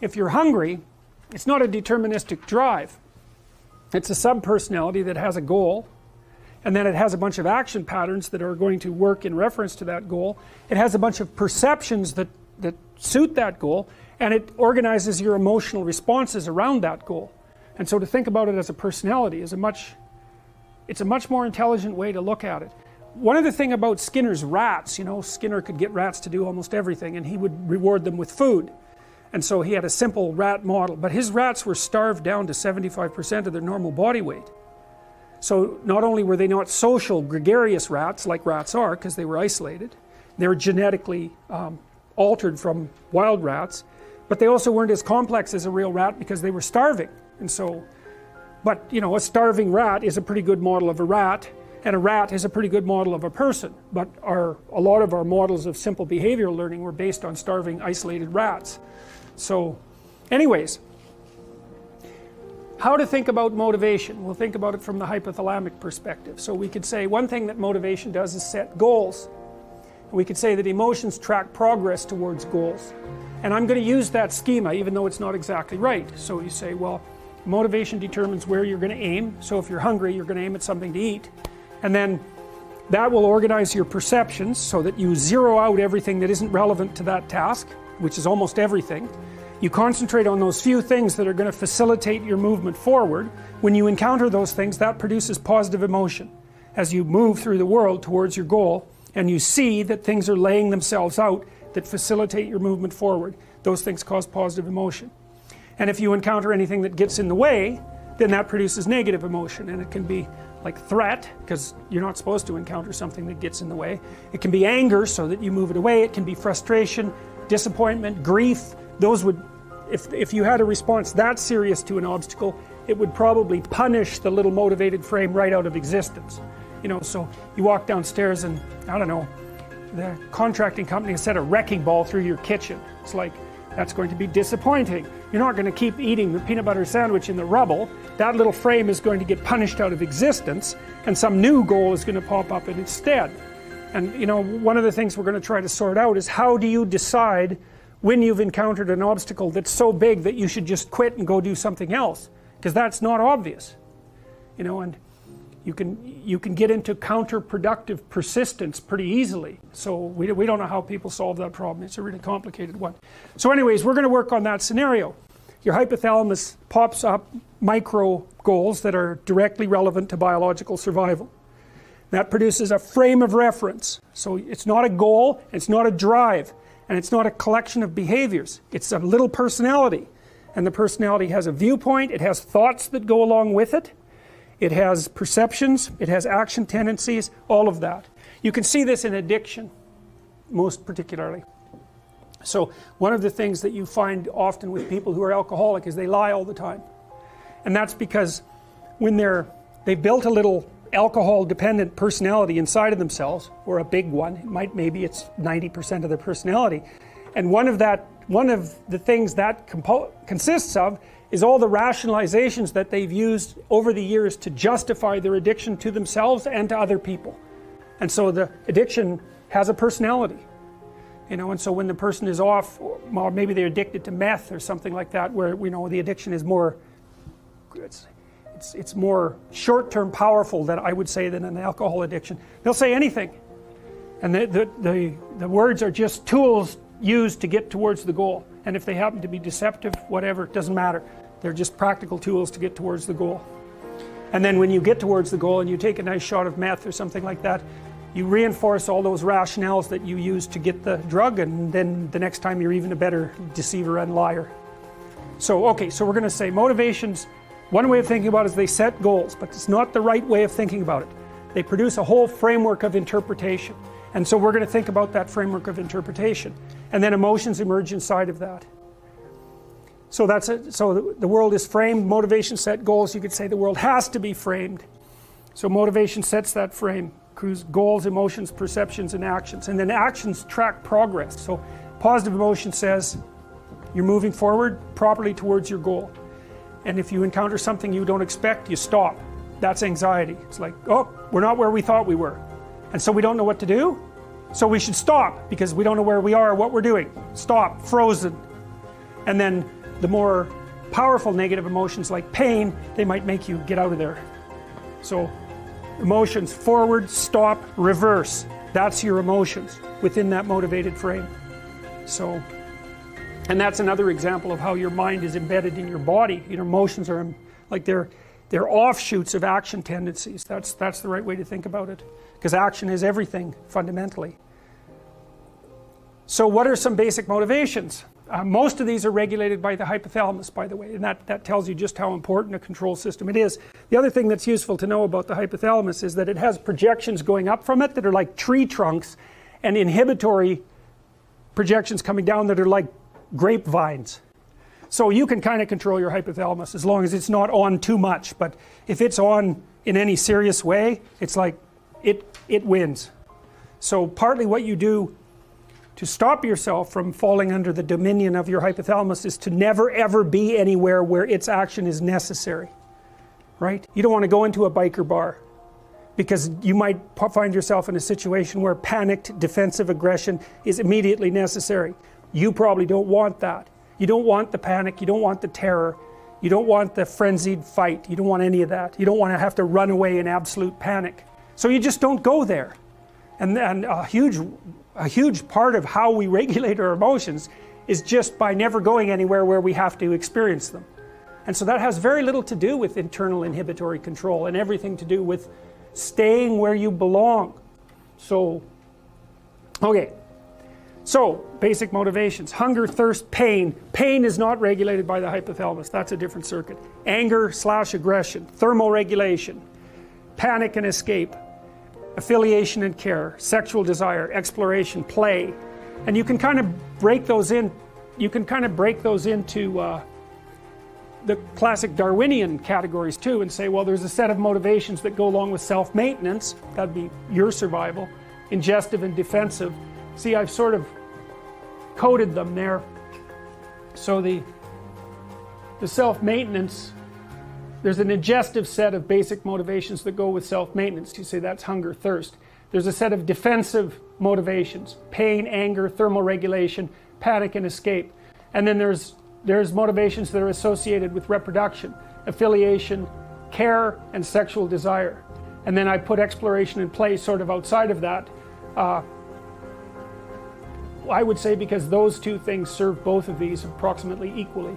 if you're hungry, it's not a deterministic drive. It's a subpersonality that has a goal, and then it has a bunch of action patterns that are going to work in reference to that goal. It has a bunch of perceptions that suit that goal, and it organizes your emotional responses around that goal. And so to think about it as a personality is it's a much more intelligent way to look at it. One of the things about Skinner's rats, you know, Skinner could get rats to do almost everything, and he would reward them with food. And so he had a simple rat model, but his rats were starved down to 75% of their normal body weight. So not only were they not social, gregarious rats like rats are, because they were isolated, they were genetically altered from wild rats, but they also weren't as complex as a real rat because they were starving. And so, but you know, a starving rat is a pretty good model of a rat, and a rat is a pretty good model of a person. But a lot of our models of simple behavioral learning were based on starving, isolated rats. So, anyways, how to think about motivation? We'll think about it from the hypothalamic perspective. So we could say one thing that motivation does is set goals. We could say that emotions track progress towards goals. And I'm going to use that schema even though it's not exactly right. So you say, well, motivation determines where you're going to aim. So if you're hungry, you're going to aim at something to eat. And then that will organize your perceptions so that you zero out everything that isn't relevant to that task, which is almost everything. You concentrate on those few things that are going to facilitate your movement forward. When you encounter those things, that produces positive emotion as you move through the world towards your goal, and you see that things are laying themselves out that facilitate your movement forward. Those things cause positive emotion. And if you encounter anything that gets in the way, then that produces negative emotion, and it can be like threat, because you're not supposed to encounter something that gets in the way. It can be anger, so that you move it away. It can be frustration, disappointment, grief. Those would, if you had a response that serious to an obstacle, it would probably punish the little motivated frame right out of existence. You know, so you walk downstairs and, I don't know, the contracting company has set a wrecking ball through your kitchen. It's like, that's going to be disappointing. You're not going to keep eating the peanut butter sandwich in the rubble. That little frame is going to get punished out of existence, and some new goal is going to pop up instead. And you know, one of the things we're going to try to sort out is how do you decide when you've encountered an obstacle that's so big that you should just quit and go do something else, because that's not obvious. You know, and you can get into counterproductive persistence pretty easily. So we don't know how people solve that problem. It's a really complicated one. So anyways, we're going to work on that scenario. Your hypothalamus pops up micro goals that are directly relevant to biological survival. That produces a frame of reference. So it's not a goal, it's not a drive, and it's not a collection of behaviors. It's a little personality. And the personality has a viewpoint, it has thoughts that go along with it. It has perceptions, it has action tendencies, all of that. You can see this in addiction, most particularly. So one of the things that you find often with people who are alcoholic is they lie all the time. And that's because when they've built a little alcohol-dependent personality inside of themselves, or a big one, maybe it's 90% of their personality, and one of the things that consists of is all the rationalizations that they've used over the years to justify their addiction to themselves and to other people. And so the addiction has a personality. You know, and so when the person is off, or maybe they're addicted to meth or something like that, where, you know, the addiction is more, it's more short-term powerful, than I would say, than an alcohol addiction. They'll say anything. And the words are just tools used to get towards the goal. And if they happen to be deceptive, whatever, it doesn't matter. They're just practical tools to get towards the goal. And then when you get towards the goal and you take a nice shot of meth or something like that, you reinforce all those rationales that you used to get the drug, and then the next time you're even a better deceiver and liar. So, okay, so we're going to say motivations, one way of thinking about it is they set goals, but it's not the right way of thinking about it. They produce a whole framework of interpretation. And so we're going to think about that framework of interpretation. And then emotions emerge inside of that. So that's it. So the world is framed, motivation set goals. You could say the world has to be framed. So motivation sets that frame. Goals, emotions, perceptions, and actions. And then actions track progress. So positive emotion says you're moving forward properly towards your goal. And if you encounter something you don't expect, you stop. That's anxiety. It's like, oh, we're not where we thought we were. And so we don't know what to do. So we should stop because we don't know where we are or what we're doing. Stop, frozen. And then the more powerful negative emotions like pain, they might make you get out of there. So emotions: forward, stop, reverse. That's your emotions within that motivated frame. So, and that's another example of how your mind is embedded in your body. You know, emotions are like they're offshoots of action tendencies. That's the right way to think about it, because action is everything fundamentally. So what are some basic motivations? Most of these are regulated by the hypothalamus, by the way, and that tells you just how important a control system it is. The other thing that's useful to know about the hypothalamus is that it has projections going up from it that are like tree trunks, and inhibitory projections coming down that are like grapevines. So you can kind of control your hypothalamus as long as it's not on too much, but if it's on in any serious way, it's like it wins. So partly what you do to stop yourself from falling under the dominion of your hypothalamus is to never ever be anywhere where its action is necessary, right? You don't want to go into a biker bar because you might find yourself in a situation where panicked defensive aggression is immediately necessary. You probably don't want that. You don't want the panic, you don't want the terror, you don't want the frenzied fight, you don't want any of that. You don't want to have to run away in absolute panic. So you just don't go there. And a huge part of how we regulate our emotions is just by never going anywhere where we have to experience them. And so that has very little to do with internal inhibitory control and everything to do with staying where you belong. So, okay. So, basic motivations: hunger, thirst, pain. Pain is not regulated by the hypothalamus. That's a different circuit. Anger/aggression, thermoregulation, panic and escape, affiliation and care, sexual desire, exploration, play. And you can kind of break those in, into the classic Darwinian categories too, and say, well, there's a set of motivations that go along with self-maintenance. That'd be your survival. Ingestive and defensive. See, I've sort of coded them there. So the self-maintenance, there's an ingestive set of basic motivations that go with self-maintenance. You say that's hunger, thirst. There's a set of defensive motivations: pain, anger, thermoregulation, panic and escape. And then there's motivations that are associated with reproduction: affiliation, care, and sexual desire. And then I put exploration and play sort of outside of that. I would say because those two things serve both of these approximately equally.